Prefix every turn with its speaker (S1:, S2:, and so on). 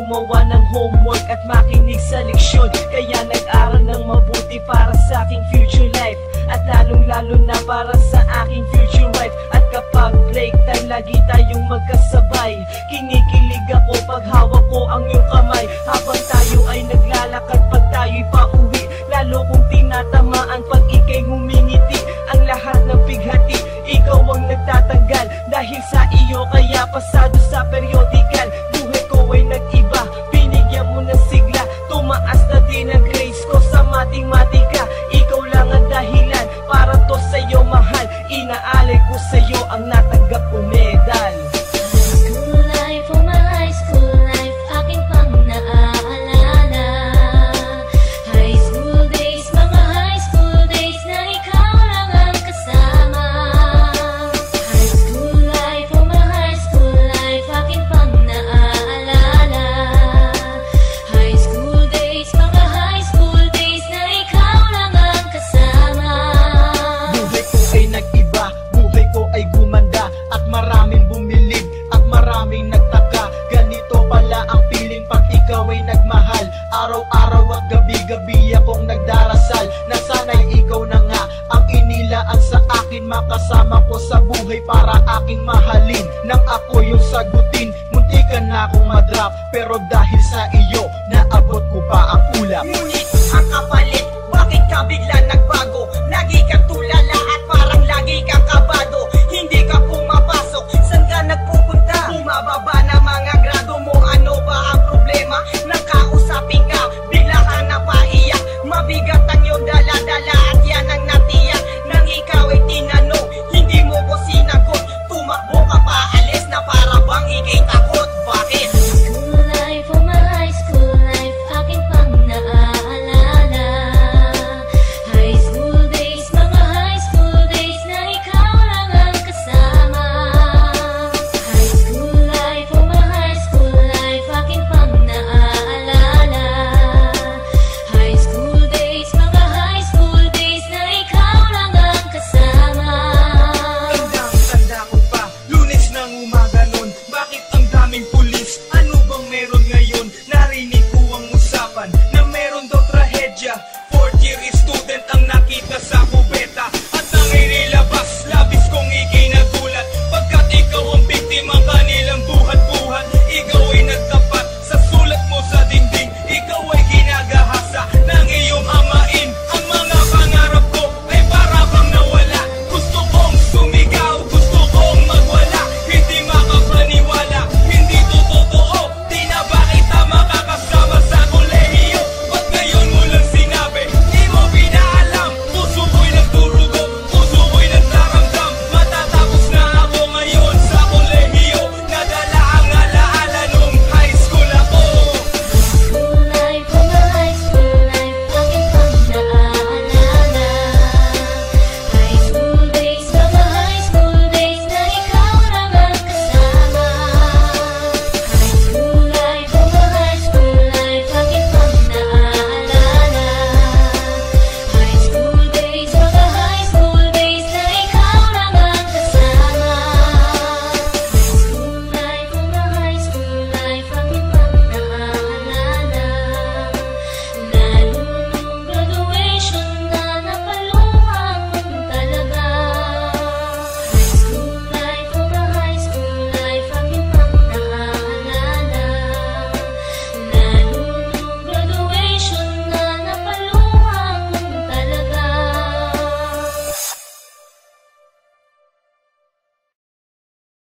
S1: gumawa ng homework at makinig sa leksyon. Kaya nag-aral ng mabuti para sa aking future life, at lalong-lalo na para sa aking future wife. At kapag break time, lagi tayong magkasabay. Kinikilig ako pag hawak ko ang iyong kamay, habang tayo ay naglalakad pag tayo'y pauwi. Lalo kong tinatamaan pag ika'y ngumingiti. Ang lahat ng bighati, ikaw ang nagtatanggal. Dahil sa iyo kaya pasado sa periodical. Buhay ko ay nag-iba, binigyan mo ng sigla. Tumaas na din ang grades ko sa matematika. Ikaw lang ang dahilan para to sa'yo mahal. Inaalay ko sa'yo ang natanggap kong medal.
S2: Araw-araw at gabi-gabi akong nagdarasal na sana'y ikaw na nga ang inilaan sa akin. Makasama ko sa buhay para aking mahalin. Nang ako yung sagutin, muntikan na akong madrop, pero dahil sa iyo, naabot ko pa ang ulap.
S3: Ngunit ang kapalit, bakit ka bigla nagbago? Lagi kang tulala at parang lagi kang kabado. Hindi ka pumapasok, saan ka nagpupunta? Bumababa na mga grado mo, ano ba ang problema? Nakausapin ka, bigla ka napaiyak. Mabigat ang iyong dala-dala at yan ang natiyak. Nang ikaw ay tinanong, hindi mo ko sinagot. Tumakbo ka pa, alis na para bang ikay takot. Bakit?
S1: Ano bang meron ngayon? Narinig ko ang usapan